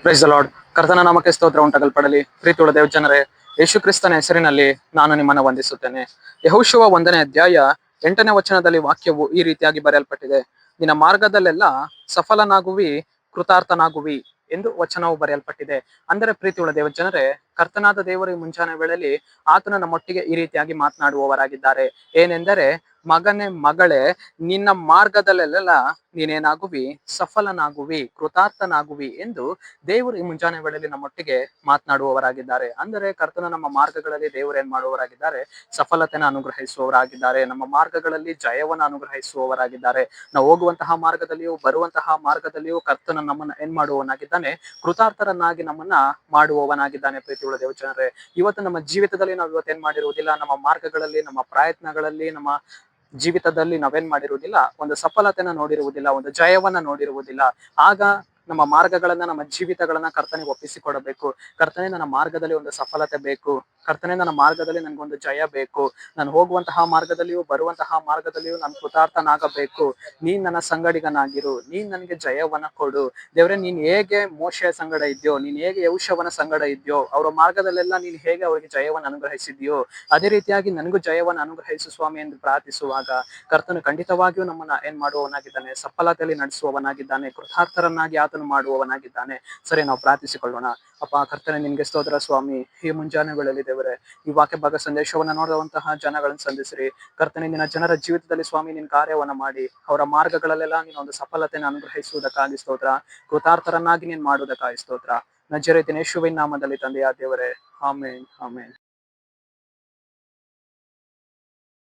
Praise the lord. ಕರ್ತನ ನಾಮಕ್ಕೆ ಸ್ತೋತ್ರ ಉಂಟಾಗಲ್ಪಡಲಿ. ಪ್ರೀತಿಯುಳ್ಳ ದೇವ ಜನರೇ, ಯೇಸು ಕ್ರಿಸ್ತನ ಹೆಸರಿನಲ್ಲಿ ನಾನು ನಿಮ್ಮನ್ನು ವಂದಿಸುತ್ತೇನೆ. ಯೆಹೋಶುವ 1ನೇ ಅಧ್ಯಾಯ 8ನೇ ವಚನದಲ್ಲಿ ವಾಕ್ಯವು ಈ ರೀತಿಯಾಗಿ ಬರೆಯಲ್ಪಟ್ಟಿದೆ. ನಿನ್ನ ಮಾರ್ಗದಲ್ಲೆಲ್ಲ ಸಫಲನಾಗುವಿ, ಕೃತಾರ್ಥನಾಗುವಿ ಎಂದು ವಚನವು ಬರೆಯಲ್ಪಟ್ಟಿದೆ. ಅಂದರೆ ಪ್ರೀತಿಯುಳ್ಳ ದೇವ ಜನರೇ, ಕರ್ತನಾದ ದೇವರು ಈ ಮುಂಜಾನೆ ವೇಳೆಯಲ್ಲಿ ಆತನ ನಮ್ಮೊಟ್ಟಿಗೆ ಈ ರೀತಿಯಾಗಿ ಮಾತನಾಡುವವರಾಗಿದ್ದಾರೆ. ಏನೆಂದರೆ, ಮಗನೇ ಮಗಳೇ, ನಿನ್ನ ಮಾರ್ಗದಲ್ಲೆಲ್ಲ ನೀನೇನಾಗುವಿ, ಸಫಲನಾಗುವಿ, ಕೃತಾರ್ಥನಾಗುವಿ ಎಂದು ದೇವರು ಈ ಮುಂಜಾನೆ ವೇಳೆಯಲ್ಲಿ ನಮ್ಮೊಟ್ಟಿಗೆ ಮಾತನಾಡುವವರಾಗಿದ್ದಾರೆ. ಅಂದರೆ ಕರ್ತನ ನಮ್ಮ ಮಾರ್ಗಗಳಲ್ಲಿ ದೇವರು ಏನ್ ಮಾಡುವವರಾಗಿದ್ದಾರೆ, ಸಫಲತೆನ ಅನುಗ್ರಹಿಸುವವರಾಗಿದ್ದಾರೆ. ನಮ್ಮ ಮಾರ್ಗಗಳಲ್ಲಿ ಜಯವನ್ನು ಅನುಗ್ರಹಿಸುವವರಾಗಿದ್ದಾರೆ. ನಾವು ಹೋಗುವಂತಹ ಮಾರ್ಗದಲ್ಲಿಯೂ ಬರುವಂತಹ ಮಾರ್ಗದಲ್ಲಿಯೂ ಕರ್ತನ ನಮ್ಮನ್ನ ಏನ್ ಮಾಡುವವನಾಗಿದ್ದಾನೆ, ಕೃತಾರ್ಥರನ್ನಾಗಿ ನಮ್ಮನ್ನ ಮಾಡುವವನಾಗಿದ್ದಾನೆ. ಪ್ರೀತಿಯುಳ್ಳ ದೇವ ಜನರೇ, ಇವತ್ತು ನಮ್ಮ ಜೀವಿತದಲ್ಲಿ ನಾವು ಇವತ್ತೇನ್ ಮಾಡಿರುವುದಿಲ್ಲ, ನಮ್ಮ ಮಾರ್ಗಗಳಲ್ಲಿ, ನಮ್ಮ ಪ್ರಯತ್ನಗಳಲ್ಲಿ, ನಮ್ಮ ಜೀವಿತದಲ್ಲಿ ನಾವೇನ್ ಮಾಡಿರುವುದಿಲ್ಲ, ಒಂದು ಸಫಲತೆನ ನೋಡಿರುವುದಿಲ್ಲ, ಒಂದು ಜಯವನ್ನ ನೋಡಿರುವುದಿಲ್ಲ. ಆಗ ನಮ್ಮ ಮಾರ್ಗಗಳನ್ನ, ನಮ್ಮ ಜೀವಿತಗಳನ್ನ ಕರ್ತನಿಗೆ ಒಪ್ಪಿಸಿಕೊಡಬೇಕು. ಕರ್ತನೇ, ನನ್ನ ಮಾರ್ಗದಲ್ಲಿ ಒಂದು ಸಫಲತೆ ಬೇಕು. ಕರ್ತನೇ, ನನ್ನ ಮಾರ್ಗದಲ್ಲಿ ನನ್ಗೊಂದು ಜಯ ಬೇಕು. ನಾನು ಹೋಗುವಂತಹ ಮಾರ್ಗದಲ್ಲಿಯೂ ಬರುವಂತಹ ಮಾರ್ಗದಲ್ಲಿಯೂ ನಾನು ಕೃತಾರ್ಥನಾಗಬೇಕು. ನೀನ್ ನನ್ನ ಸಂಗಡಿಗನಾಗಿರು, ನೀನ್ ನನಗೆ ಜಯವನ್ನ ಕೊಡು. ದೇವ್ರೆ, ನೀನ್ ಹೇಗೆ ಮೋಶೆಯ ಸಂಗಡ ಇದ್ಯೋ, ನೀನ್ ಹೇಗೆ ಯೆಹೋಶುವನ ಸಂಗಡ ಇದ್ಯೋ, ಅವರ ಮಾರ್ಗದಲ್ಲೆಲ್ಲ ನೀನ್ ಹೇಗೆ ಅವರಿಗೆ ಜಯವನ್ನು ಅನುಗ್ರಹಿಸಿದ್ಯೋ, ಅದೇ ರೀತಿಯಾಗಿ ನನಗೂ ಜಯವನ್ನು ಅನುಗ್ರಹಿಸು ಸ್ವಾಮಿ ಎಂದು ಪ್ರಾರ್ಥಿಸುವಾಗ ಕರ್ತನು ಖಂಡಿತವಾಗಿಯೂ ನಮ್ಮನ್ನ ಏನ್ ಮಾಡುವವನಾಗಿದ್ದಾನೆ, ಸಫಲತೆಯಲ್ಲಿ ನಡೆಸುವವನಾಗಿದ್ದಾನೆ, ಕೃತಾರ್ಥರನ್ನಾಗಿ ಆತನು ಮಾಡುವವನಾಗಿದ್ದಾನೆ. ಸರಿ, ನಾವು ಪ್ರಾರ್ಥಿಸಿಕೊಳ್ಳೋಣ. ಅಪ್ಪ ಕರ್ತನೆ, ನಿನ್ಗೆ ಸ್ತೋತ್ರ ಸ್ವಾಮಿ. ಈ ಮುಂಜಾನೆ ವೇಳೆಯಲ್ಲಿ ದೇವರೇ, ಈ ವಾಕ್ಯ ಭಾಗ ಸಂದೇಶವನ್ನ ನೋಡುವಂತಹ ಜನಗಳನ್ನು ಸಂಧಿಸಿರಿ. ಕರ್ತನೆ, ನಿನ್ನ ಜನರ ಜೀವಿತದಲ್ಲಿ ಸ್ವಾಮಿ ನಿನ್ ಕಾರ್ಯವನ್ನ ಮಾಡಿ ಅವರ ಮಾರ್ಗಗಳಲ್ಲೆಲ್ಲ ನೀನು ಒಂದು ಸಫಲತೆಯನ್ನು ಅನುಗ್ರಹಿಸುವುದಕ್ಕಾಗಿ ಸ್ತೋತ್ರ. ಕೃತಾರ್ಥರನ್ನಾಗಿ ನೀನ್ ಮಾಡುವುದಕ್ಕಾಗಿ ಸ್ತೋತ್ರ. ನಜರೇತಿನ ಯೇಸುವಿನ ನಾಮದಲ್ಲಿ ತಂದೆಯ ದೇವರೇ, ಆಮೆನ್, ಆಮೆನ್.